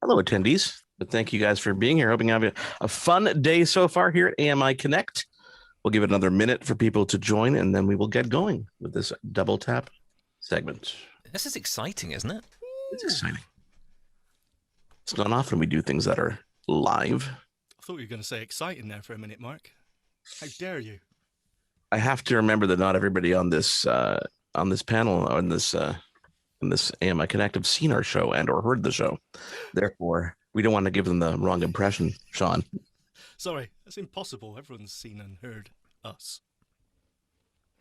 Hello, attendees. But thank you guys for being here. Hoping you have a fun day so far here at AMI Connect. We'll give it another minute for people to join, and then we will get going with this double tap segment. This is exciting, isn't it? It's exciting. It's not often we do things that are live. I thought you were going to say exciting there for a minute, Mark. How dare you? I have to remember that not everybody on this panel or in this AMI Connect have seen our show and or heard the show. Therefore, we don't want to give them the wrong impression, Sean. Sorry, that's impossible. Everyone's seen and heard us.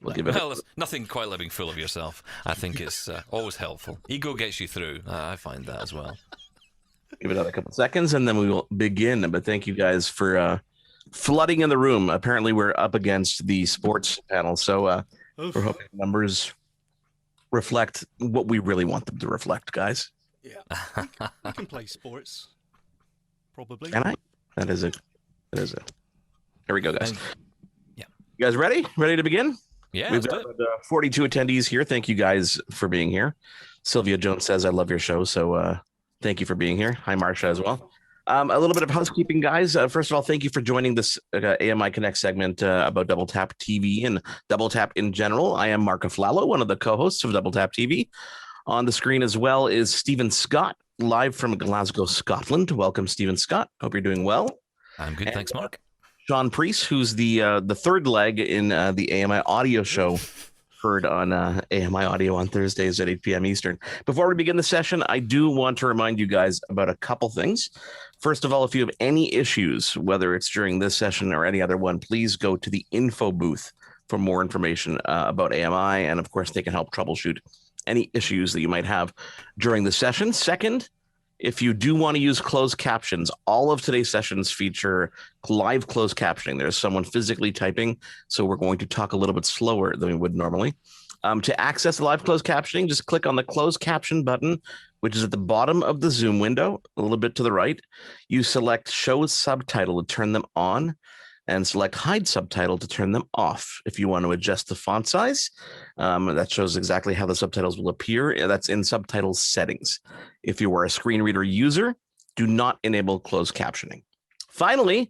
We'll give it. Well, there's nothing quite living full of yourself. I think it's always helpful. Ego gets you through. I find that as well. Give it another couple seconds, and then we will begin. But thank you guys for flooding in the room. Apparently, we're up against the sports panel, so we're hoping numbers reflect what we really want them to reflect, guys. Yeah, we can play sports, probably. Can I? That is a. Here we go, guys. Yeah. You guys ready? Ready to begin? Yeah. We've got 42 attendees here. Thank you guys for being here. Sylvia Jones says, I love your show. So thank you for being here. Hi, Marcia, as well. A little bit of housekeeping, guys. First of all, thank you for joining this AMI Connect segment about Double Tap TV and Double Tap in general. I am Marc Aflalo, one of the co-hosts of Double Tap TV. On the screen as well is Stephen Scott, live from Glasgow, Scotland. Welcome, Stephen Scott. Hope you're doing well. I'm good, thanks, Mark. Sean Priest, who's the third leg in the AMI audio show, heard on AMI audio on Thursdays at 8 p.m. Eastern. Before we begin the session, I do want to remind you guys about a couple things. First of all, if you have any issues, whether it's during this session or any other one, please go to the info booth for more information about AMI. And of course, they can help troubleshoot any issues that you might have during the session. Second, if you do want to use closed captions, all of today's sessions feature live closed captioning. There's someone physically typing, so we're going to talk a little bit slower than we would normally. To access the live closed captioning, just click on the closed caption button, which is at the bottom of the Zoom window, a little bit to the right. You select show subtitle to turn them on, and select hide subtitle to turn them off. If you want to adjust the font size, that shows exactly how the subtitles will appear. That's in subtitle settings. If you are a screen reader user, do not enable closed captioning. Finally,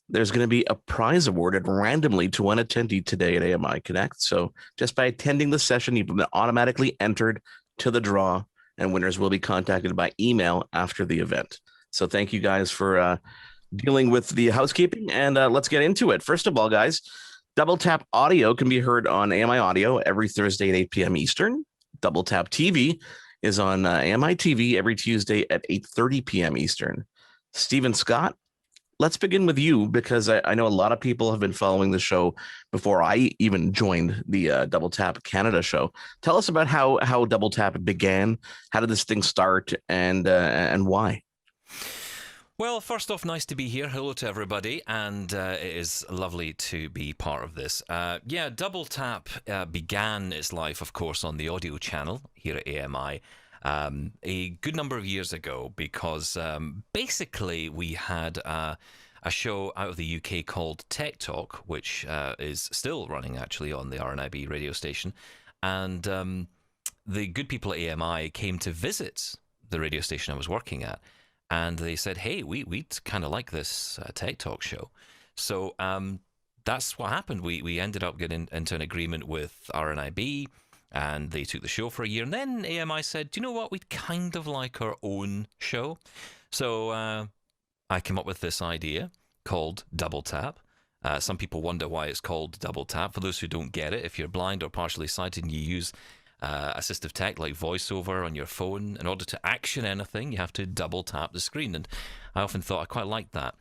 there's going to be a prize awarded randomly to one attendee today at AMI Connect. So just by attending the session, you've been automatically entered to the draw, and winners will be contacted by email after the event. So thank you guys for dealing with the housekeeping, and let's get into it. First of all, guys, Double Tap Audio can be heard on AMI Audio every Thursday at 8 p.m. Eastern. Double Tap TV is on AMI TV every Tuesday at 8:30 p.m. Eastern. Stephen Scott, let's begin with you, because I know a lot of people have been following the show before I even joined the Double Tap Canada show. Tell us about how Double Tap began. How did this thing start, and why? Well, first off, nice to be here. Hello to everybody, and it is lovely to be part of this. Double Tap began its life, of course, on the audio channel here at AMI a good number of years ago, because basically we had a show out of the UK called Tech Talk, which is still running actually on the RNIB radio station, and the good people at AMI came to visit the radio station I was working at. And they said, hey, we'd kind of like this Tech Talk show. So that's what happened. We ended up getting into an agreement with RNIB, and they took the show for a year. And then AMI said, do you know what? We'd kind of like our own show. So I came up with this idea called Double Tap. Some people wonder why it's called Double Tap. For those who don't get it, if you're blind or partially sighted and you use assistive tech like VoiceOver on your phone, in order to action anything, you have to double tap the screen. And I often thought I quite liked that.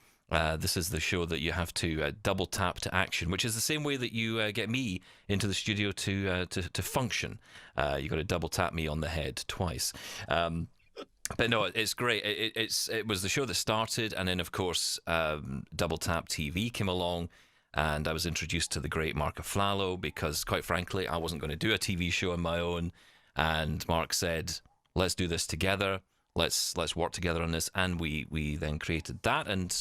This is the show that you have to double tap to action, which is the same way that you get me into the studio to function. You got to double tap me on the head twice. But no, it's great. It was the show that started, and then of course Double Tap TV came along. And I was introduced to the great Marc Aflalo, because, quite frankly, I wasn't going to do a TV show on my own. And Marc said, let's do this together. Let's work together on this. And we then created that, and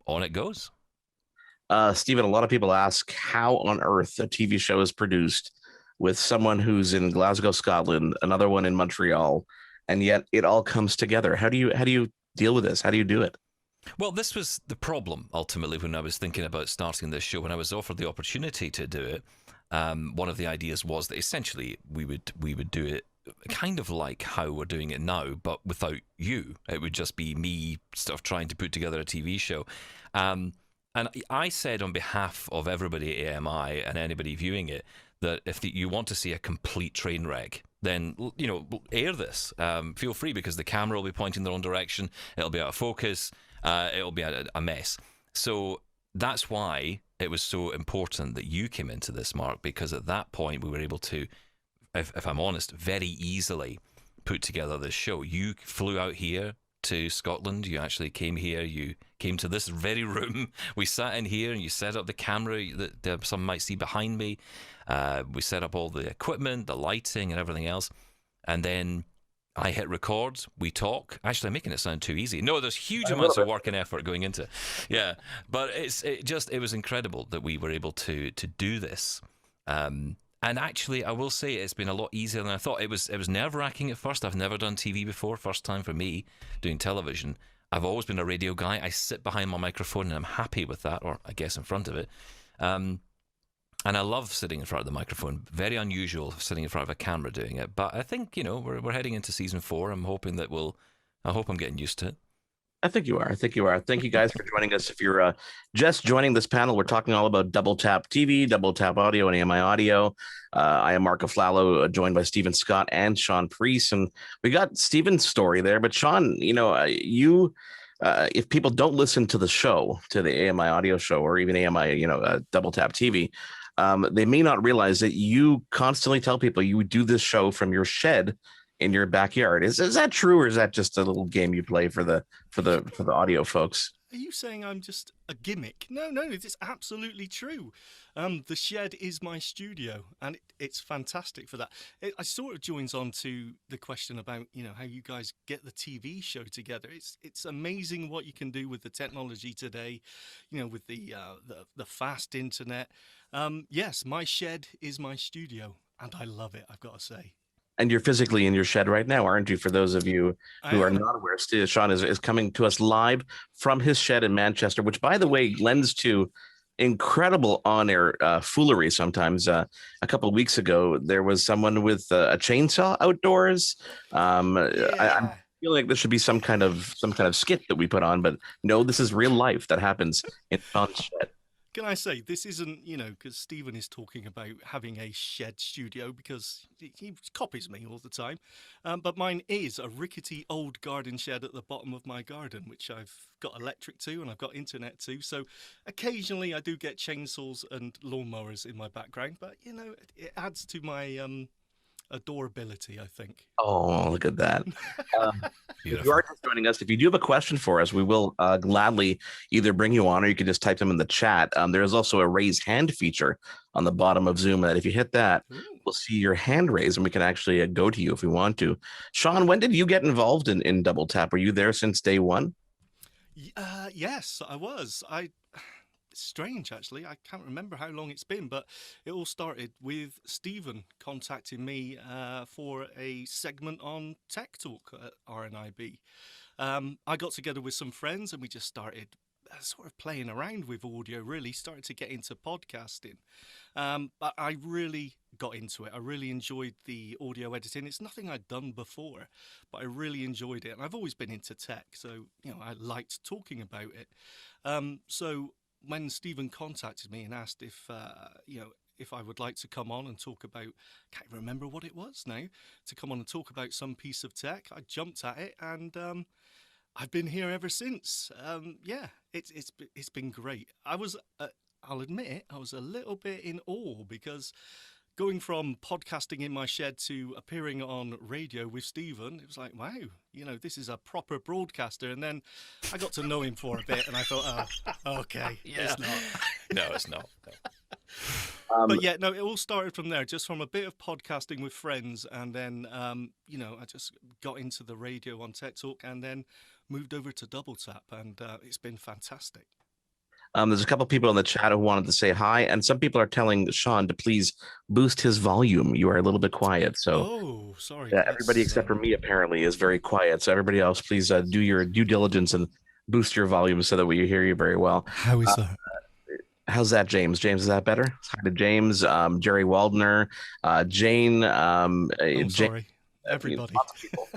on it goes. Stephen, a lot of people ask how on earth a TV show is produced with someone who's in Glasgow, Scotland, another one in Montreal, and yet it all comes together. How do you deal with this? How do you do it? Well, this was the problem ultimately when I was thinking about starting this show. When I was offered the opportunity to do it, one of the ideas was that essentially we would do it kind of like how we're doing it now, but without you. It would just be me sort of trying to put together a TV show. And I said on behalf of everybody at AMI and anybody viewing it that if you want to see a complete train wreck, then air this. Feel free, because the camera will be pointing their own direction. It'll be out of focus. It'll be a mess. So that's why it was so important that you came into this, Mark, because at that point we were able to, if I'm honest, very easily put together this show. You flew out here to Scotland. You actually came here. You came to this very room. We sat in here and you set up the camera that some might see behind me. We set up all the equipment, the lighting and everything else. And then I hit record, we talk. Actually, I'm making it sound too easy. No, there's huge amounts of work and effort going into it. Yeah, but it was incredible that we were able to do this. And actually, I will say it's been a lot easier than I thought. It was nerve-wracking at first. I've never done TV before. First time for me doing television. I've always been a radio guy. I sit behind my microphone and I'm happy with that, or I guess in front of it. And I love sitting in front of the microphone. Very unusual sitting in front of a camera doing it. But I think, we're heading into season 4. I'm hoping that I hope I'm getting used to it. I think you are. Thank you guys for joining us. If you're just joining this panel, we're talking all about Double Tap TV, Double Tap Audio, and AMI Audio. I am Marc Aflalo, joined by Stephen Scott and Sean Priest. And we got Stephen's story there. But Sean, if people don't listen to the show, to the AMI Audio show, or even AMI, Double Tap TV, they may not realize that you constantly tell people you do this show from your shed in your backyard. Is that true, or is that just a little game you play for the audio folks? Are you saying I'm just a gimmick? No, it's absolutely true. The shed is my studio, and it's fantastic for that. I sort of joins on to the question about how you guys get the TV show together. It's amazing what you can do with the technology today, with the fast internet. Yes, my shed is my studio, and I love it, I've got to say. And you're physically in your shed right now, aren't you? For those of you who are not aware, Sean is coming to us live from his shed in Manchester, which, by the way, lends to incredible on-air foolery sometimes. A couple of weeks ago, there was someone with a chainsaw outdoors. I feel like this should be some kind of skit that we put on, but no, this is real life that happens in Sean's shed. Can I say, this isn't, because Stephen is talking about having a shed studio because he copies me all the time. But mine is a rickety old garden shed at the bottom of my garden, which I've got electric to and I've got internet to. So occasionally I do get chainsaws and lawnmowers in my background, but, it adds to my adorability, I think. Oh, look at that. If you are just joining us, if you do have a question for us, we will gladly either bring you on or you can just type them in the chat. There is also a raise hand feature on the bottom of Zoom that if you hit that, we'll see your hand raised and we can actually go to you if we want to. Sean, when did you get involved in Double Tap? Were you there since day one? Yes, I was. It's strange, actually. I can't remember how long it's been, but it all started with Stephen contacting me for a segment on Tech Talk at RNIB. I got together with some friends and we just started sort of playing around with audio, really started to get into podcasting. But I really got into it. I really enjoyed the audio editing. It's nothing I'd done before, but I really enjoyed it. And I've always been into tech, so I liked talking about it. So when Stephen contacted me and asked if I would like to come on and talk about, can't remember what it was now, to come on and talk about some piece of tech, I jumped at it and I've been here ever since. It's been great. I'll admit it, I was a little bit in awe because going from podcasting in my shed to appearing on radio with Stephen, it was like, wow, this is a proper broadcaster. And then I got to know him for a bit and I thought, oh, okay, it's not. No, it's not. No. But yeah, no, it all started from there, just from a bit of podcasting with friends. And then, I just got into the radio on Tech Talk and then moved over to Double Tap. And it's been fantastic. There's a couple people in the chat who wanted to say hi, and some people are telling Sean to please boost his volume. You are a little bit quiet, so Oh, sorry. everybody Let's. except for me apparently is very quiet. So everybody else, please do your due diligence and boost your volume so that we hear you very well. How is Uh, that? how's that, James? James, is that better? Hi to James, Jerry Waldner, Jane, Oh, Jane. sorry, I mean, everybody. lots of people.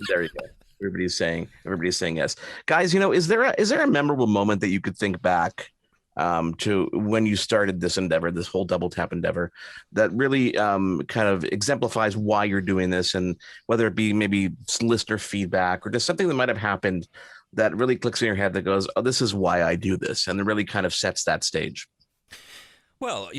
There you go. Everybody's saying yes. Guys, is there a memorable moment that you could think back to when you started this endeavor, this whole double tap endeavor, that really kind of exemplifies why you're doing this, and whether it be maybe listener feedback or just something that might have happened that really clicks in your head that goes, oh, this is why I do this, and it really kind of sets that stage. Well,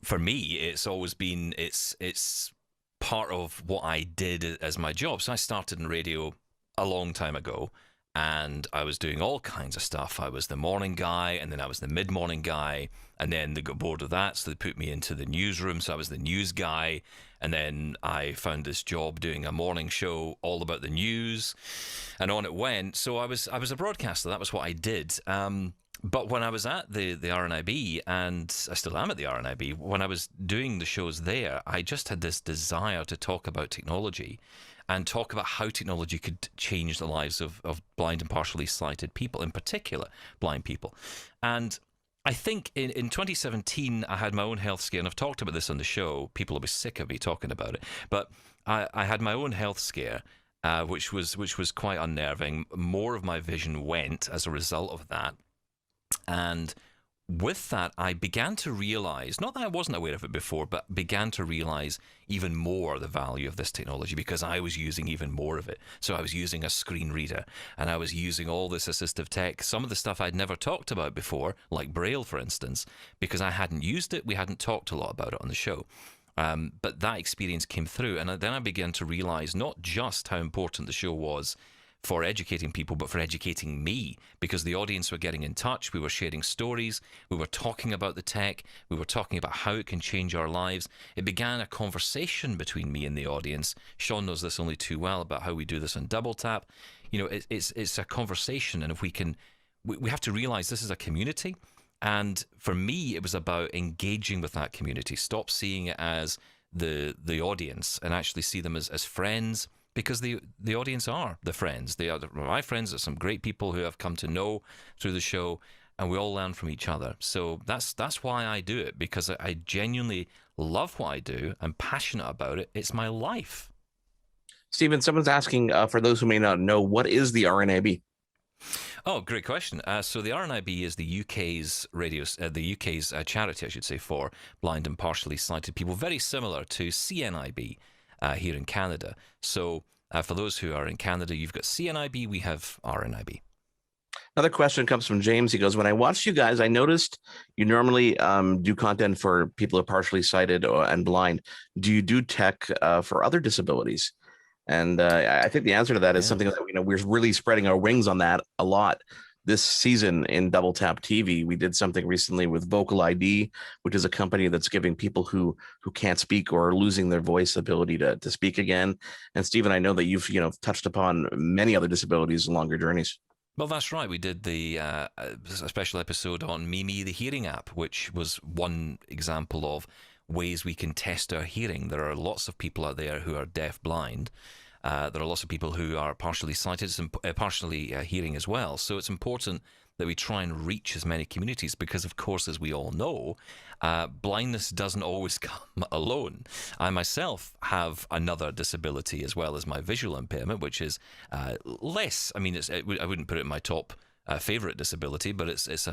for me, it's always been it's part of what I did as my job. So I started in radio a long time ago, and I was doing all kinds of stuff. I was the morning guy, and then I was the mid-morning guy, and then they got bored of that, so they put me into the newsroom. So I was the news guy, and then I found this job doing a morning show all about the news, and on it went. So I was a broadcaster. That was what I did. But when I was at the RNIB, and I still am at the RNIB, when I was doing the shows there, I just had this desire to talk about technology and talk about how technology could change the lives of blind and partially sighted people, in particular, blind people. And I think in 2017, I had my own health scare, and I've talked about this on the show. People will be sick of me talking about it. But I had my own health scare, which was quite unnerving. More of my vision went as a result of that. And with that, I began to realize, not that I wasn't aware of it before, but began to realize even more the value of this technology, because I was using even more of it. So I was using a screen reader, and I was using all this assistive tech, some of the stuff I'd never talked about before, like Braille, for instance, because I hadn't used it. We hadn't talked a lot about it on the show. But that experience came through, and then I began to realize not just how important the show was for educating people, but for educating me, because the audience were getting in touch. We were sharing stories. We were talking about the tech. We were talking about how it can change our lives. It began a conversation between me and the audience. Sean knows this only too well about how we do this on Double Tap. It's a conversation, and if we have to realize this is a community. And for me, it was about engaging with that community. Stop seeing it as the audience, and actually see them as friends. Because the audience are the friends. They are my friends. There's some great people who I've come to know through the show, and we all learn from each other. So that's why I do it, because I genuinely love what I do. I'm passionate about it. It's my life. Stephen, someone's asking, for those who may not know, what is the RNAB? Oh, great question. So the RNIB is the UK's charity, I should say, for blind and partially sighted people, very similar to CNIB. Here in Canada. So for those who are in Canada, you've got CNIB, we have RNIB. Another question comes from James. He goes, when I watched you guys, I noticed you normally do content for people who are partially sighted and blind. Do you do tech for other disabilities? And I think the answer to that is something that we're really spreading our wings on that a lot. This season in Double Tap TV, we did something recently with Vocal ID, which is a company that's giving people who can't speak or are losing their voice ability to speak again. And Stephen, I know that you've touched upon many other disabilities along your journeys. Well, that's right. We did a special episode on Mimi, the hearing app, which was one example of ways we can test our hearing. There are lots of people out there who are deaf-blind. There are lots of people who are partially sighted and partially hearing as well. So it's important that we try and reach as many communities because, of course, as we all know, blindness doesn't always come alone. I myself have another disability as well as my visual impairment, which is less. I mean, I wouldn't put it in my top favorite disability, but it's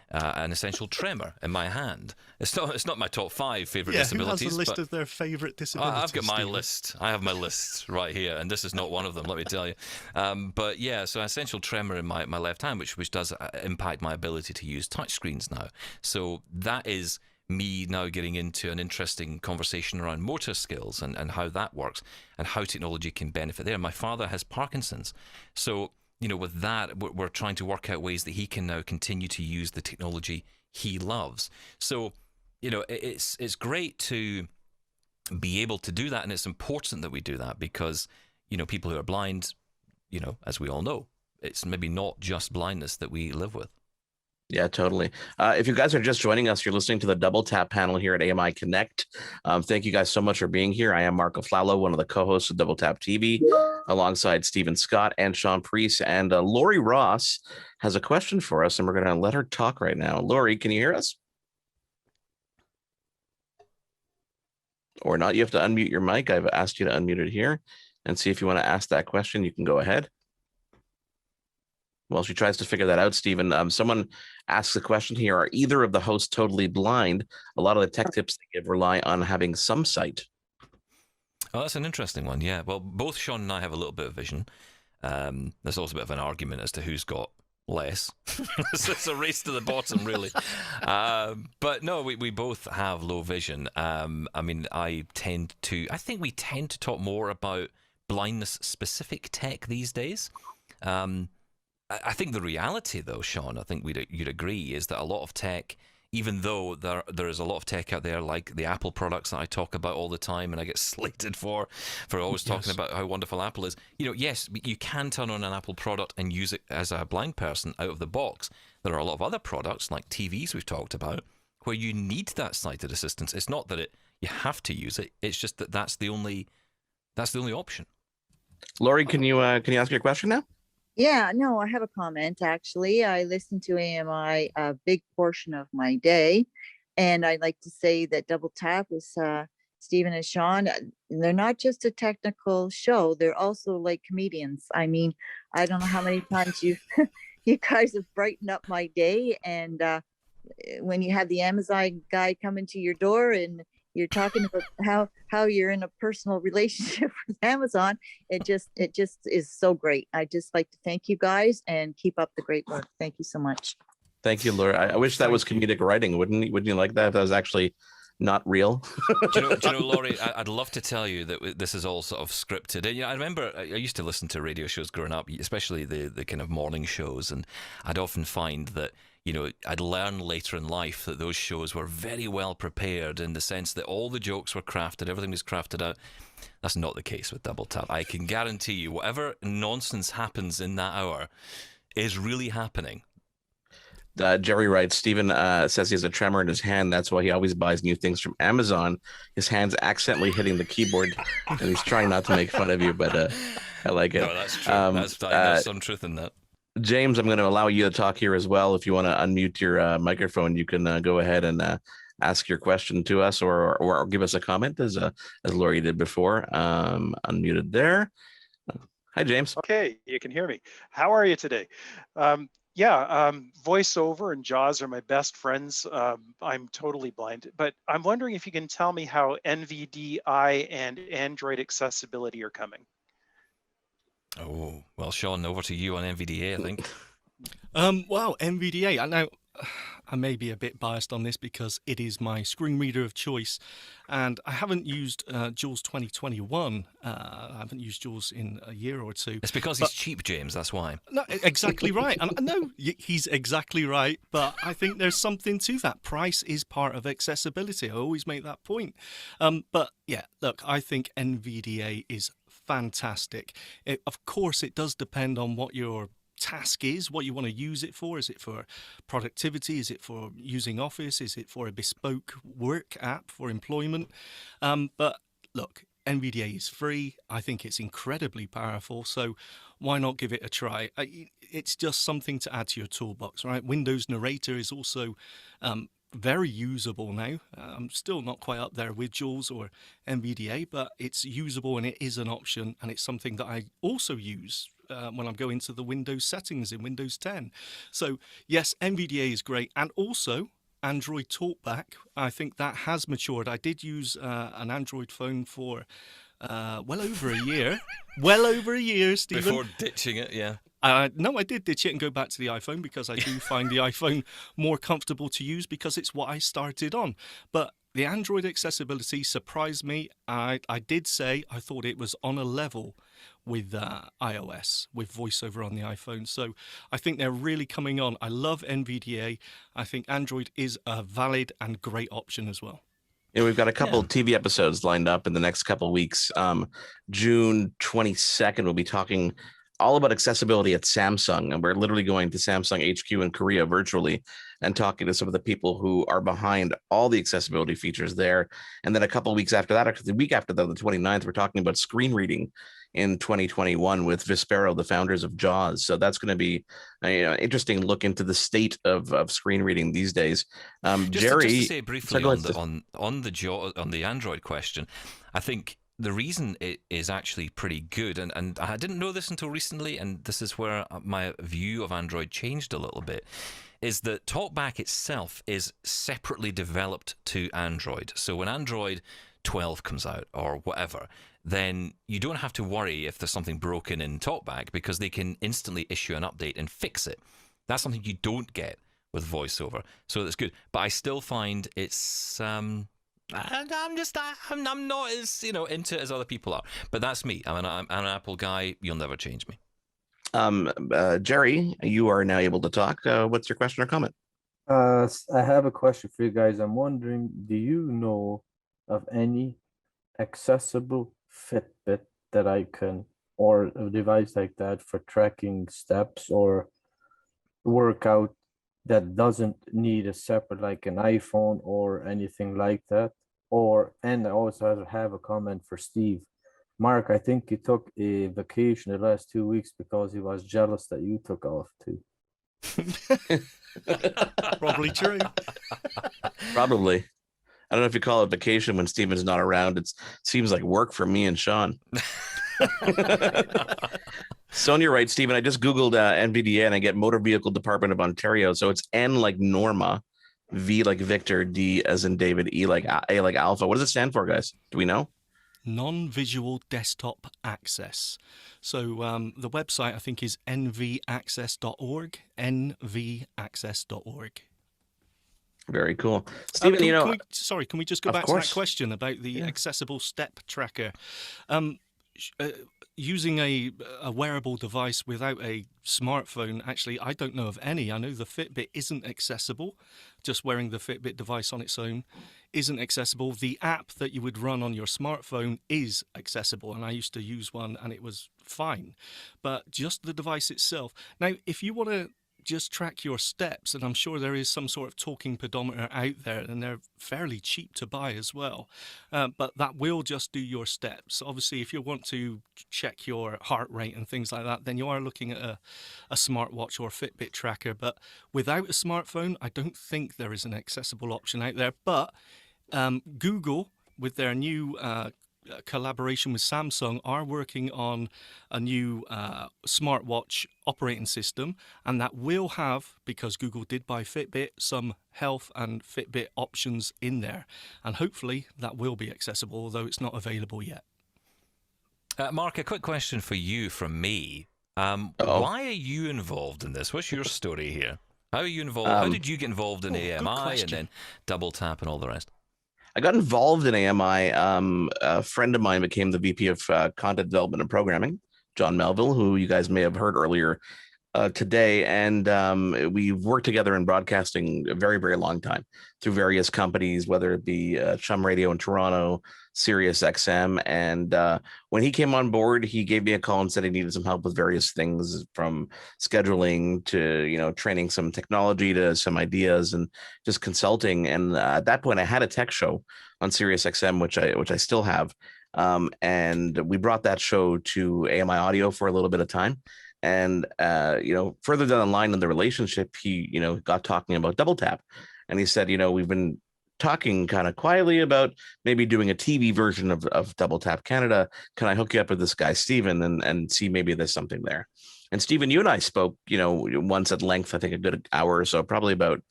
an essential tremor in my hand. It's not my top 5 favorite disabilities. Who has a list of their favorite disabilities? I've got my Stephen? list. I have my list right here, and this is not one of them. Let me tell you. But yeah, so essential tremor in my left hand, which does impact my ability to use touchscreens now. So that is me now getting into an interesting conversation around motor skills and how that works and how technology can benefit there. My father has Parkinson's, so with that, we're trying to work out ways that he can now continue to use the technology he loves. So, it's great to be able to do that, and it's important that we do that because, people who are blind, as we all know, it's maybe not just blindness that we live with. Yeah, totally. If you guys are just joining us, you're listening to the Double Tap panel here at AMI Connect. Thank you guys so much for being here. I am Marc Aflalo, one of the co-hosts of Double Tap TV, alongside Stephen Scott and Sean Priest. And Lori Ross has a question for us, and we're going to let her talk right now. Lori, can you hear us? Or not? You have to unmute your mic. I've asked you to unmute it here and see if you want to ask that question. You can go ahead. While she tries to figure that out, Stephen, someone asks a question here. Are either of the hosts totally blind? A lot of the tech tips they give rely on having some sight. Oh, that's an interesting one. Yeah. Well, both Sean and I have a little bit of vision. There's also a bit of an argument as to who's got less. So it's a race to the bottom, really. But no, we both have low vision. I mean, I think we tend to talk more about blindness-specific tech these days. I think the reality, though, Sean, I think you'd agree, is that a lot of tech, even though there is a lot of tech out there, like the Apple products that I talk about all the time, and I get slated for always talking about how wonderful Apple is. Yes, you can turn on an Apple product and use it as a blind person out of the box. There are a lot of other products, like TVs we've talked about, where you need that sighted assistance. It's not that you have to use it. It's just that that's the only option. Lori, can you ask your question now? Yeah, no, I have a comment. Actually, I listen to AMI a big portion of my day, and I'd like to say that Double Tap with Stephen and Sean, they're not just a technical show, they're also like comedians. I mean, I don't know how many times you guys have brightened up my day, and when you have the Amazon guy come into your door and you're talking about how you're in a personal relationship with Amazon, it just is so great. I just like to thank you guys and keep up the great work. Thank you so much. Thank you, Laura. I wish that was comedic writing. Wouldn't you like that if that was actually not real? do you know, Laurie, I'd love to tell you that this is all sort of scripted. And, I remember I used to listen to radio shows growing up, especially the kind of morning shows, and I'd often find that I'd learn later in life that those shows were very well prepared in the sense that all the jokes were crafted, everything was crafted out. That's not the case with Double Tap. I can guarantee you, whatever nonsense happens in that hour is really happening. Jerry writes, Stephen says he has a tremor in his hand. That's why he always buys new things from Amazon. His hand's accidentally hitting the keyboard, and he's trying not to make fun of you, but I like it. No, that's true. There's some truth in that. James, I'm going to allow you to talk here as well. If you want to unmute your microphone, you can go ahead and ask your question to us or give us a comment as Lori did before. Unmuted there. Hi, James. Okay, you can hear me. How are you today? VoiceOver and JAWS are my best friends. I'm totally blind, but I'm wondering if you can tell me how NVDI and Android accessibility are coming. Oh, well, Sean, over to you on NVDA, I think. Wow, NVDA. I know I may be a bit biased on this because it is my screen reader of choice, and I haven't used JAWS 2021. I haven't used JAWS in a year or two. It's because he's cheap, James, that's why. No, exactly right. And no, he's exactly right, but I think there's something to that. Price is part of accessibility. I always make that point. But yeah, look, I think NVDA is fantastic. Of course, it does depend on what your task is, what you want to use it for. Is it for productivity? Is it for using Office? Is it for a bespoke work app for employment? But look, NVDA is free. I think it's incredibly powerful. So why not give it a try? It's just something to add to your toolbox, right? Windows Narrator is also very usable now. I'm still not quite up there with JAWS or NVDA, but it's usable and it is an option, and it's something that I also use when I'm going to the Windows settings in Windows 10. So yes, NVDA is great, and also Android TalkBack. I think that has matured. I did use an Android phone for well over a year. Well over a year, Stephen. Before ditching it, yeah. No, I did ditch it and go back to the iPhone because I do find the iPhone more comfortable to use because it's what I started on. But the Android accessibility surprised me. I did say I thought it was on a level with iOS, with VoiceOver on the iPhone. So I think they're really coming on. I love NVDA. I think Android is a valid and great option as well. We've got a couple of TV episodes lined up in the next couple of weeks. June 22nd, we'll be talking all about accessibility at Samsung, and we're literally going to Samsung HQ in Korea virtually and talking to some of the people who are behind all the accessibility features there. And then a couple of weeks after that, actually the week after that, the 29th, we're talking about screen reading in 2021 with Vispero, the founders of JAWS. So that's going to be an interesting look into the state of screen reading these days. Just to Jerry, say briefly on the Android question, I think the reason it is actually pretty good, and I didn't know this until recently, and this is where my view of Android changed a little bit, is that TalkBack itself is separately developed to Android. So when Android 12 comes out or whatever, then you don't have to worry if there's something broken in TalkBack, because they can instantly issue an update and fix it. That's something you don't get with VoiceOver. So that's good. But I still find it's... I'm not as into it as other people are, but that's me. I'm an Apple guy. You'll never change me. Jerry, you are now able to talk. What's your question or comment? I have a question for you guys. I'm wondering, do you know of any accessible Fitbit that I can, or a device like that for tracking steps or workout that doesn't need a separate, like an iPhone or anything like that? And I also have a comment for Steve. Mark, I think you took a vacation the last 2 weeks because he was jealous that you took off too. Probably true. Probably. I don't know if you call it vacation when Steven's not around. It seems like work for me and Sean. Sonia writes, Steven, I just Googled NVDA and I get Motor Vehicle Department of Ontario. So it's N like Norma, V like Victor, D as in David, E like A like Alpha. What does it stand for, guys? Do we know? Non-visual desktop access. So the website, I think, is nvaccess.org, nvaccess.org. Very cool. Steven, can we just go back to that question about the accessible step tracker? Using a wearable device without a smartphone, actually, I don't know of any. I know the Fitbit isn't accessible. Just wearing the Fitbit device on its own isn't accessible. The app that you would run on your smartphone is accessible, and I used to use one and it was fine. But just the device itself. Now, if you want to just track your steps, and I'm sure there is some sort of talking pedometer out there, and they're fairly cheap to buy as well, but that will just do your steps. Obviously, if you want to check your heart rate and things like that, then you are looking at a smartwatch or Fitbit tracker. But without a smartphone, I don't think there is an accessible option out there. But Google, with their new collaboration with Samsung, are working on a new smartwatch operating system, and that will have, because Google did buy Fitbit, some health and Fitbit options in there, and hopefully that will be accessible, although it's not available yet. Mark, a quick question for you from me. Why are you involved in this? What's your story here? How are you involved? How did you get involved in AMI and then Double Tap and all the rest? I got involved in AMI. A friend of mine became the VP of Content Development and Programming, John Melville, who you guys may have heard earlier today. And we've worked together in broadcasting a very, very long time through various companies, whether it be Chum Radio in Toronto, Sirius XM. And when he came on board, he gave me a call and said he needed some help with various things, from scheduling to, training some technology to some ideas and just consulting. And at that point, I had a tech show on Sirius XM, which I still have. And we brought that show to AMI Audio for a little bit of time. And, further down the line in the relationship, he, got talking about Double Tap. And he said, we've been talking kind of quietly about maybe doing a TV version of Double Tap Canada. Can I hook you up with this guy, Steven, and see maybe there's something there? And Steven, you and I spoke, once at length, I think a good hour or so, probably about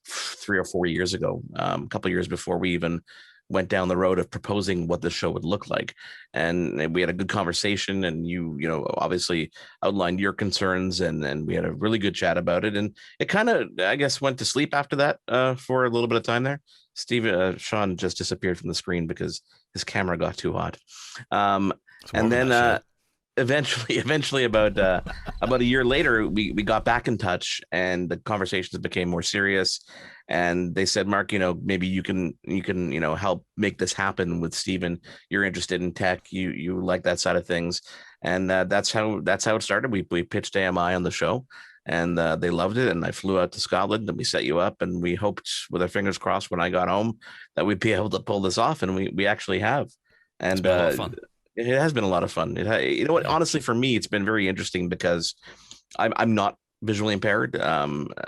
3 or 4 years ago, a couple of years before we even went down the road of proposing what the show would look like. And we had a good conversation, and you obviously outlined your concerns, and we had a really good chat about it. And it kind of, I guess, went to sleep after that for a little bit of time there. Sean just disappeared from the screen because his camera got too hot. And then eventually about a year later, we got back in touch, and the conversations became more serious. And they said, Mark, maybe you can help make this happen with Steven. You're interested in tech. You like that side of things. and that's how it started. We pitched AMI on the show, and they loved it. And I flew out to Scotland, and we set you up, and we hoped, with our fingers crossed, when I got home, that we'd be able to pull this off, and we actually have. It's And been a lot of fun. it has been a lot of fun. You know what? Yeah. Honestly, for me, it's been very interesting because I'm not visually impaired,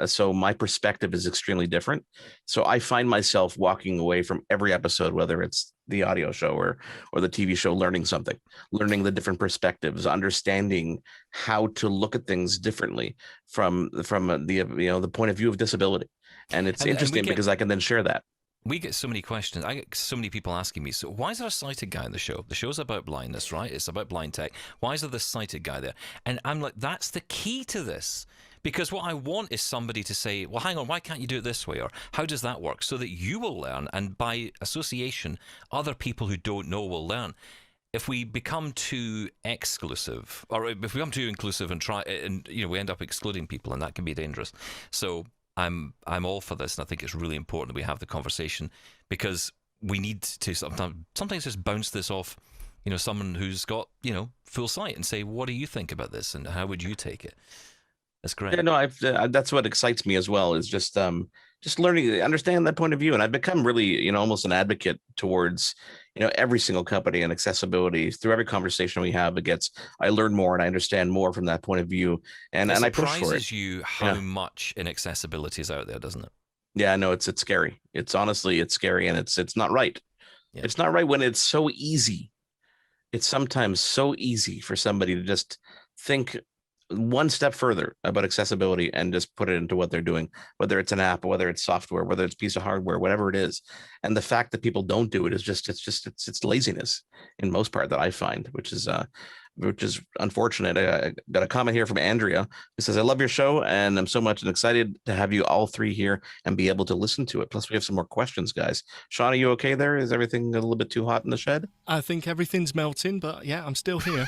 so my perspective is extremely different. So I find myself walking away from every episode, whether it's the audio show or the TV show, learning something, learning the different perspectives, understanding how to look at things differently from the point of view of disability. And it's And we interesting get because I can then share that. we get so many questions. I get so many people asking me, so why is there a sighted guy on the show? The show's about blindness, right? It's about blind tech. Why is there this sighted guy there? And I'm like, that's the key to this. Because what I want is somebody to say, well, hang on, why can't you do it this way? Or how does that work? So that you will learn, and by association, other people who don't know will learn. If we become too exclusive, or if we become too inclusive and we end up excluding people, and that can be dangerous. So I'm all for this, and I think it's really important that we have the conversation, because we need to sometimes just bounce this off, someone who's got full sight, and say, what do you think about this, and how would you take it? That's great. Yeah, no, that's what excites me as well, is just learning, understand that point of view. And I've become really, almost an advocate towards, every single company and accessibility. Through every conversation we have, I learn more and I understand more from that point of view. And I push for it. It surprises you how much inaccessibility is out there, doesn't it? Yeah, no, it's scary. It's scary, and it's not right. Yeah. It's not right when it's so easy. It's sometimes so easy for somebody to just think one step further about accessibility and just put it into what they're doing, whether it's an app, whether it's software, whether it's a piece of hardware, whatever it is. And the fact that people don't do it is it's laziness in most part, that I find, which is unfortunate. I got a comment here from Andrea who says, I love your show, and I'm so much excited to have you all three here and be able to listen to it. Plus, we have some more questions, guys. Sean, are you okay there? Is everything a little bit too hot in the shed? I think everything's melting, but yeah, I'm still here.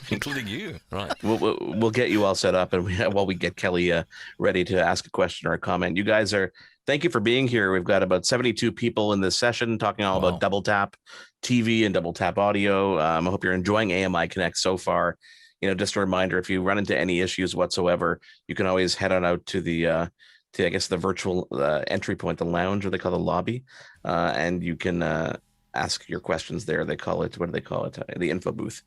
Including you, right? We'll get you all set up, and while we get Kelly ready to ask a question or a comment, you guys thank you for being here. We've got about 72 people in this session talking all about Double Tap TV and Double Tap Audio. I hope you're enjoying AMI Connect so far. Just a reminder, if you run into any issues whatsoever, you can always head on out to the the virtual entry point, the lounge, or they call the lobby, and you can ask your questions there. They call it, what do they call it? The info booth.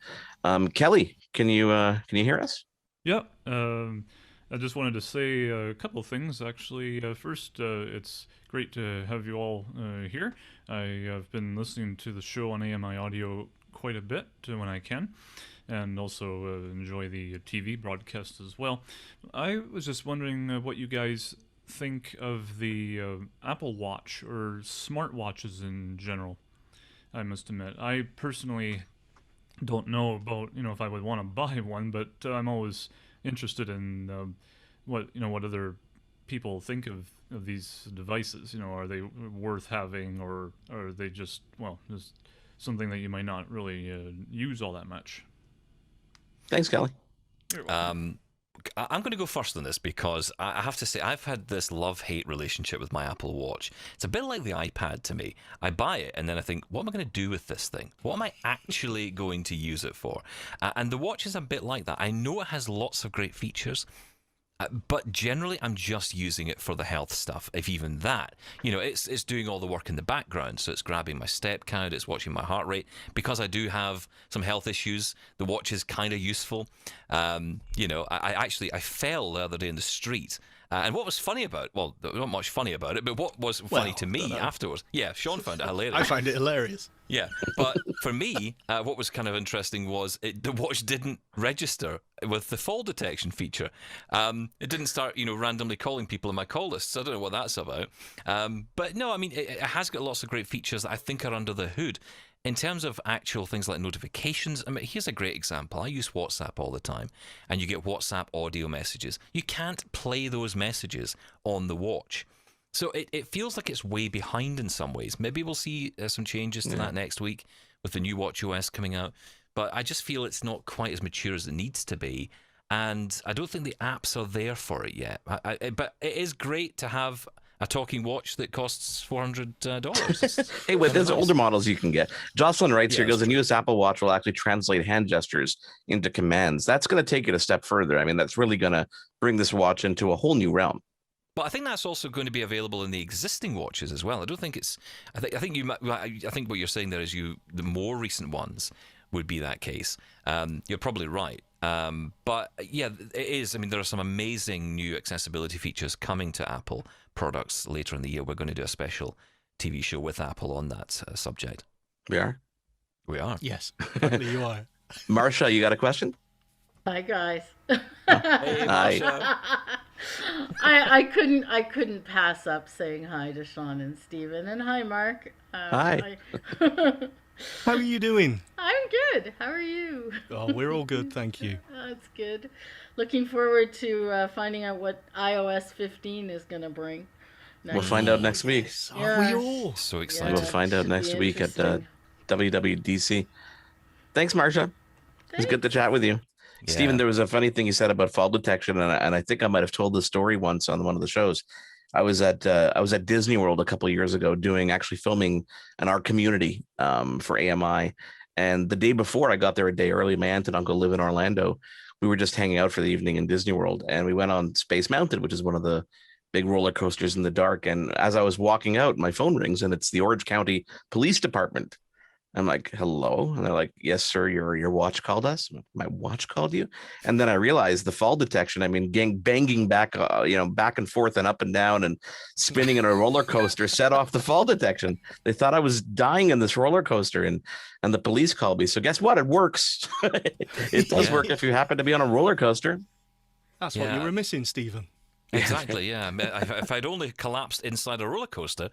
Kelly, can you hear us? Yeah. I just wanted to say a couple of things, actually. First, it's great to have you all here. I have been listening to the show on AMI Audio quite a bit when I can, and also enjoy the TV broadcast as well. I was just wondering what you guys think of the Apple Watch or smartwatches in general. I must admit, I personally don't know about, if I would want to buy one, but I'm always interested in what other people think of these devices. Are they worth having, or are they just something that you might not really use all that much? Thanks, Kelly. I'm going to go first on this, because I have to say I've had this love-hate relationship with my Apple Watch. It's a bit like the iPad to me. I buy it and then I think, what am I going to do with this thing? What am I actually going to use it for? And the watch is a bit like that. I know it has lots of great features, but generally I'm just using it for the health stuff, if even that. It's doing all the work in the background, so it's grabbing my step count, it's watching my heart rate. Because I do have some health issues, the watch is kind of useful. I fell the other day in the street. And what was funny about not much funny about it, but what was funny to me afterwards, Sean found it hilarious. I find it hilarious. Yeah, but for me, what was kind of interesting was the watch didn't register with the fall detection feature. It didn't start, randomly calling people in my call list. So I don't know what that's about. But no, I mean, it has got lots of great features that I think are under the hood. In terms of actual things like notifications, I mean, here's a great example. I use WhatsApp all the time, and you get WhatsApp audio messages. You can't play those messages on the watch. So it feels like it's way behind in some ways. Maybe we'll see some changes to that next week with the new WatchOS coming out. But I just feel it's not quite as mature as it needs to be. And I don't think the apps are there for it yet. But it is great to have a talking watch that costs $400. Hey, with Kinda those nice. older models you can get. Jocelyn writes Yeah, here, goes, that's the newest Apple Watch will actually translate hand gestures into commands. That's going to take it a step further. I mean, that's really going to bring this watch into a whole new realm. But I think that's also going to be available in the existing watches as well. I don't think it's. I think you. I think what you're saying there is the more recent ones would be that case. You're probably right. But yeah, it is. I mean, there are some amazing new accessibility features coming to Apple products later in the year. We're going to do a special TV show with Apple on that subject. We are. We are. Yes, apparently you are. Marcia, you got a question? Hi guys. Hey, Hi. Marsha. I couldn't pass up saying hi to Sean and Stephen, and hi Mark. Hi. How are you doing? I'm good. How are you? Oh, we're all good, thank you. That's good. Looking forward to finding out what iOS 15 is gonna bring. We'll find out next week. Yes, aren't we all? So Yeah. excited. We'll find out Be next week at interesting. WWDC. Thanks, Marcia. It was good to chat with you. Yeah. Stephen, there was a funny thing you said about fall detection, and I think I might have told this story once on one of the shows. I was at Disney World a couple of years ago, filming in our community for AMI, and the day before I got there a day early. My aunt and uncle live in Orlando. We were just hanging out for the evening in Disney World, and we went on Space Mountain, which is one of the big roller coasters in the dark. And as I was walking out, my phone rings, and it's the Orange County Police Department. I'm like, hello. And they're like, yes, sir, your watch called us. My watch called you? And then I realized the fall detection. I mean, banging back, back and forth and up and down and spinning in a roller coaster set off the fall detection. They thought I was dying in this roller coaster, and the police called me. So guess what? It works. It does work if you happen to be on a roller coaster. That's what Yeah. you were missing, Stephen. Exactly, yeah. If I'd only collapsed inside a roller coaster,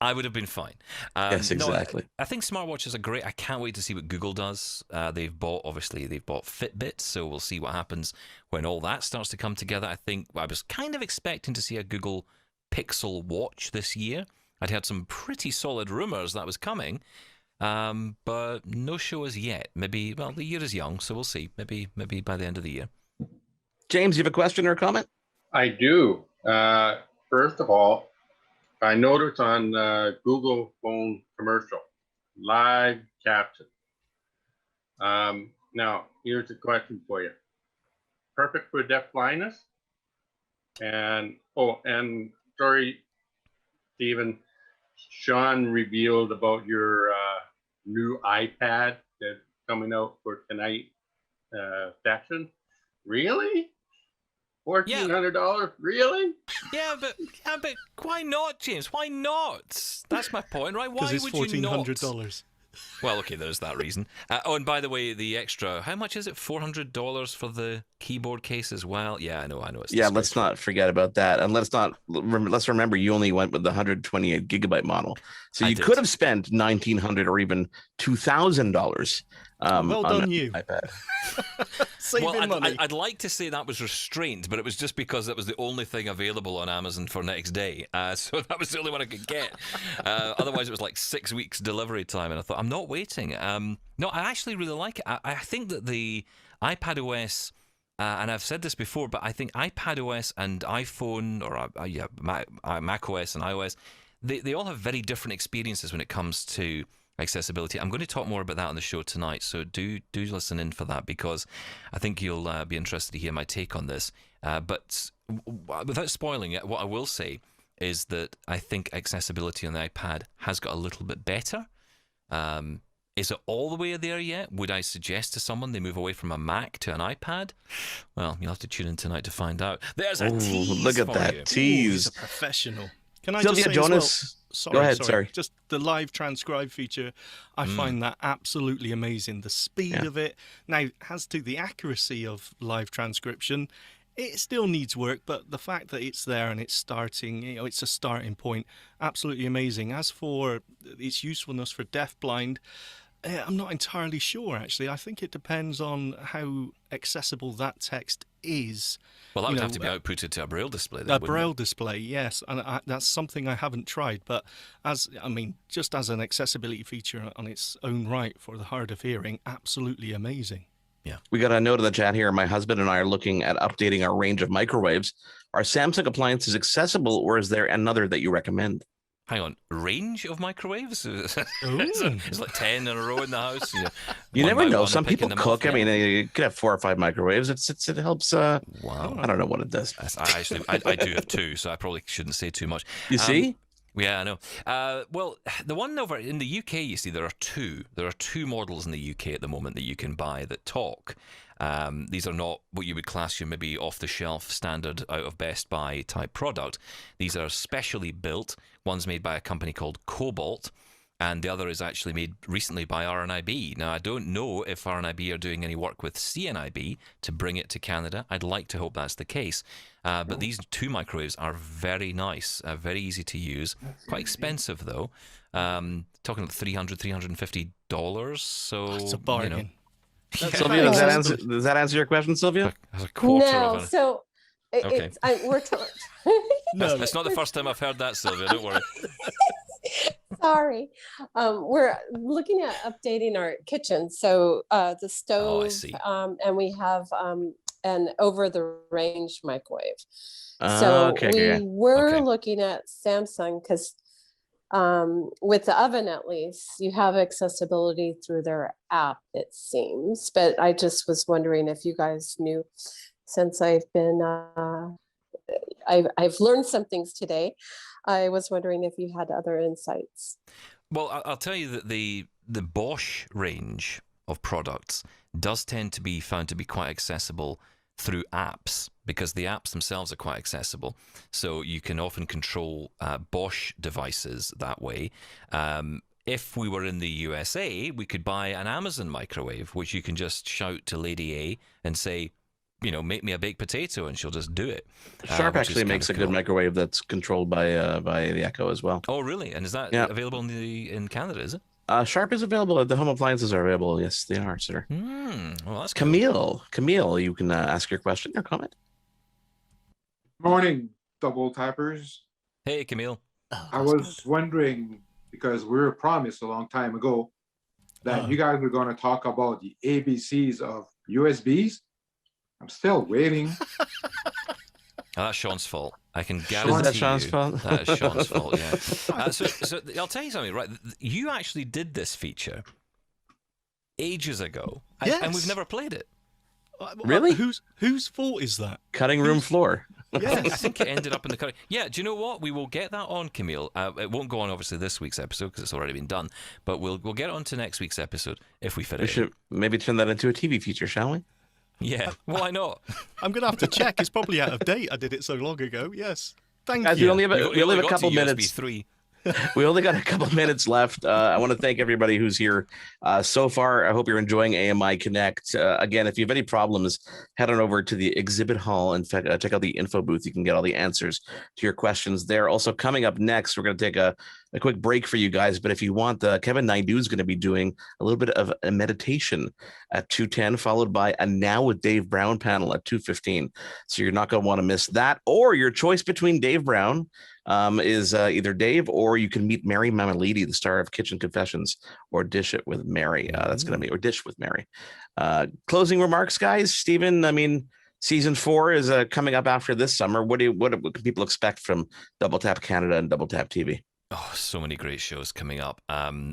I would have been fine. Yes, exactly. No, I think smartwatches are great. I can't wait to see what Google does. They've bought Fitbit, so we'll see what happens when all that starts to come together. I was kind of expecting to see a Google Pixel watch this year. I'd heard some pretty solid rumors that was coming, but no show as yet. Maybe, well, the year is young, so we'll see. Maybe by the end of the year. James, you have a question or a comment? I do. First of all, I noticed on Google phone commercial, live caption. Now, here's a question for you. Perfect for deaf blindness? And sorry, Stephen, Sean revealed about your new iPad that's coming out for tonight session. Really? $1,400? Really? Yeah, but why not, James? Why not? That's my point, right? Why Because it's would you not? $1,400. Well, okay, there's that reason. Oh, and by the way, the extra, how much is it? $400 for the keyboard case as well? Yeah, I know. It's Yeah, let's disgraceful. not forget about that. And let's remember you only went with the 128 gigabyte model. So I you did. could have spent $1,900 or even $2,000 Well on done, an you. iPad. Saving Well, money. I'd like to say that was restraint, but it was just because that was the only thing available on Amazon for next day. So that was the only one I could get. Otherwise, it was like 6 weeks delivery time, and I thought, I'm not waiting. No, I actually really like it. I think that the iPadOS, and I've said this before, but I think iPadOS and iPhone, or macOS and iOS, they all have very different experiences when it comes to accessibility. I'm going to talk more about that on the show tonight, so do listen in for that, because I think you'll be interested to hear my take on this. But without spoiling it, what I will say is that I think accessibility on the iPad has got a little bit better. Is it all the way there yet? Would I suggest to someone they move away from a Mac to an iPad? Well, you'll have to tune in tonight to find out. There's a tease. Look at for that you. Ooh, tease. he's a professional. Can I Sylvia just say Jonas, as well, sorry, go ahead, sorry. Just the live transcribe feature, I find that absolutely amazing. The speed of it. Now, as to the accuracy of live transcription, it still needs work, but the fact that it's there and it's starting, it's a starting point, absolutely amazing. As for its usefulness for deafblind, I'm not entirely sure, actually. I think it depends on how accessible that text is. Well, that would have to be outputted to a braille display. Then, A wouldn't braille it? display, yes, and that's something I haven't tried. But just as an accessibility feature on its own right for the hard of hearing, absolutely amazing. We got a note in the chat here. My husband and I are looking at updating our range of microwaves. Are Samsung appliances accessible, or is there another that you recommend? Hang on, range of microwaves? It's Ooh. like 10 in a row in the house. You one never by know. one, Some people picking them cook. off. I mean, Yeah. you could have 4 or 5 microwaves. It helps. Wow. I don't know what it does. I do have 2, so I probably shouldn't say too much. You see? Yeah, I know. Well, the one over in the UK, you see, there are 2. There are 2 models in the UK at the moment that you can buy that talk. These are not what you would class your maybe off-the-shelf standard out of Best Buy type product. These are specially built. One's made by a company called Cobalt, and the other is actually made recently by RNIB. Now, I don't know if RNIB are doing any work with CNIB to bring it to Canada. I'd like to hope that's the case. But these 2 microwaves are very nice, very easy to use. Quite expensive, though. Talking about $300, $350. So That's a bargain. That's Sylvia, about does that answer your question, Sylvia? a quarter No, of a... so Okay. we're No. It's not the first time I've heard that, Sylvia. Don't worry. sorry. We're looking at updating our kitchen. So the stove, see. and we have an over-the-range microwave. So Okay, we yeah. were Okay. looking at Samsung because with the oven, at least, you have accessibility through their app, it seems. But I just was wondering if you guys knew, since I've been, I've learned some things today. I was wondering if you had other insights. Well, I'll tell you that the Bosch range of products does tend to be found to be quite accessible through apps, because the apps themselves are quite accessible. So you can often control Bosch devices that way. If we were in the USA, we could buy an Amazon microwave, which you can just shout to Lady A and say, make me a baked potato, and she'll just do it. Sharp which is actually kind makes of a good cool. microwave that's controlled by the Echo as well. Oh, really? And is that Yeah. available in Canada, is it? Sharp is available. The home appliances are available. Yes, they are, sir. Well, that's cool. Camille, you can ask your question or comment. Morning, double tappers. Hey, Camille. Oh, I that's was good. wondering, because we were promised a long time ago that you guys were going to talk about the ABCs of USBs. I'm still waiting. That's Sean's fault. I can Is guarantee that Sean's you fault? that is Sean's fault, yeah. So I'll tell you something, right? You actually did this feature ages ago, and Yes. we've never played it. Really? Whose fault is that? Cutting room floor. I Yes. think it ended up in the curry. Yeah, do you know what? We will get that on, Camille. It won't go on, obviously, this week's episode because it's already been done. But we'll get it on to next week's episode if we fit We it in. should maybe turn that into a TV feature, shall we? Yeah, why not? I'm going to have to check. It's probably out of date. I did it so long ago. Yes. Thank Guys, you. we only have a got couple to USB minutes. 3. We only got a couple minutes left. I want to thank everybody who's here so far. I hope you're enjoying AMI Connect. Again, if you have any problems, head on over to the exhibit hall and check out the info booth. You can get all the answers to your questions there. Also, coming up next, we're going to take a quick break for you guys. But if you want, Kevin Naidu is going to be doing a little bit of a meditation at 2:10, followed by a Now with Dave Brown panel at 2:15. So you're not going to want to miss that. Or your choice between Dave Brown is either Dave, or you can meet Mary Mamalidi, the star of Kitchen Confessions, or Dish It with Mary. That's going to be, or Dish with Mary. Closing remarks, guys. Stephen, I mean, season 4 is coming up after this summer. What can people expect from Double Tap Canada and Double Tap TV? Oh, so many great shows coming up.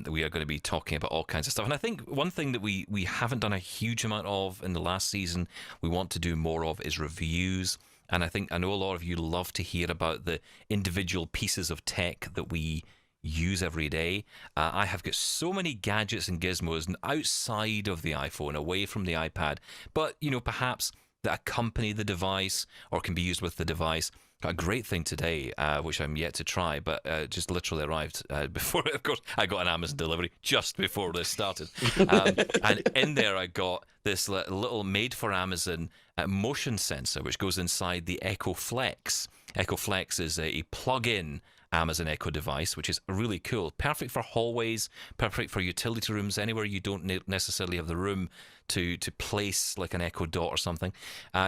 We are going to be talking about all kinds of stuff. And I think one thing that we haven't done a huge amount of in the last season, we want to do more of, is reviews. And I know a lot of you love to hear about the individual pieces of tech that we use every day. I have got so many gadgets and gizmos outside of the iPhone, away from the iPad, but perhaps that accompany the device or can be used with the device. Got a great thing today, which I'm yet to try, but just literally arrived before. Of course, I got an Amazon delivery just before this started, and in there I got this little made-for-Amazon motion sensor, which goes inside the Echo Flex. Echo Flex is a plug-in Amazon Echo device, which is really cool. Perfect for hallways, perfect for utility rooms, anywhere you don't necessarily have the room to place like an Echo Dot or something,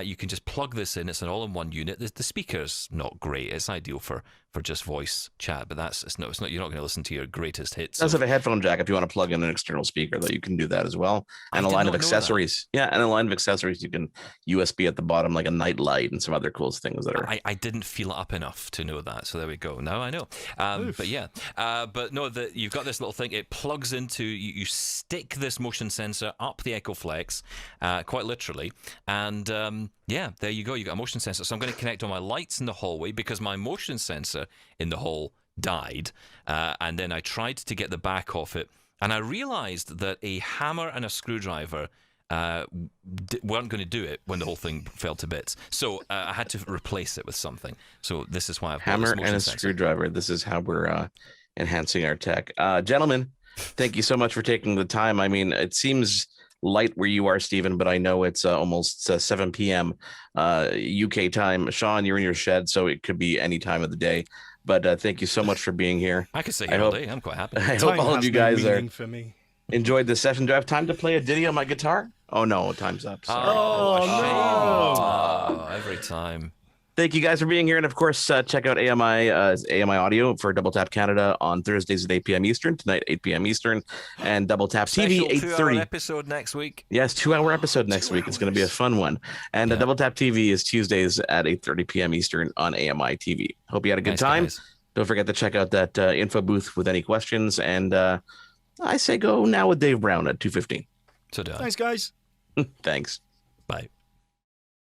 you can just plug this in. It's an all-in-one unit. The speaker's not great. It's ideal for just voice chat, but it's not. You're not going to listen to your greatest hits. It does have a headphone jack if you want to plug in an external speaker, though. You can do that as well, and a line of accessories. Yeah, and a line of accessories. You can USB at the bottom, like a night light and some other cool things that are. I didn't feel it up enough to know that, so there we go. Now I know. But yeah, but no, you've got this little thing. It plugs into. You stick this motion sensor up the Echo Flex, quite literally, and yeah, there you go. You got a motion sensor. So I'm going to connect all my lights in the hallway because my motion sensor in the hall died, and then I tried to get the back off it, and I realized that a hammer and a screwdriver weren't going to do it when the whole thing fell to bits. So I had to replace it with something. So this is why I've got hammer this motion and a sensor. Screwdriver. This is how we're enhancing our tech. Gentlemen, thank you so much for taking the time. I mean, it seems light where you are, Stephen, but I know it's almost 7 p.m. UK time. Sean, you're in your shed, so it could be any time of the day. But thank you so much for being here. I could say all day. I'm quite happy. I hope all of you guys for me. enjoyed this session. Do I have time to play a ditty on my guitar? Oh no, time's up. Sorry. Oh, every time. Thank you guys for being here. And of course, check out AMI Audio for Double Tap Canada on Thursdays at 8 p.m. Eastern, tonight 8 p.m. Eastern, and Double Tap TV 8:30. 2-hour episode next week. Yes, 2-hour episode next week. It's going to be a fun one. And Double Tap TV is Tuesdays at 8:30 p.m. Eastern on AMI TV. Hope you had a good time. Guys. Don't forget to check out that info booth with any questions. And I say go now with Dave Brown at 2:15. So do I. Thanks, guys. Thanks. Bye.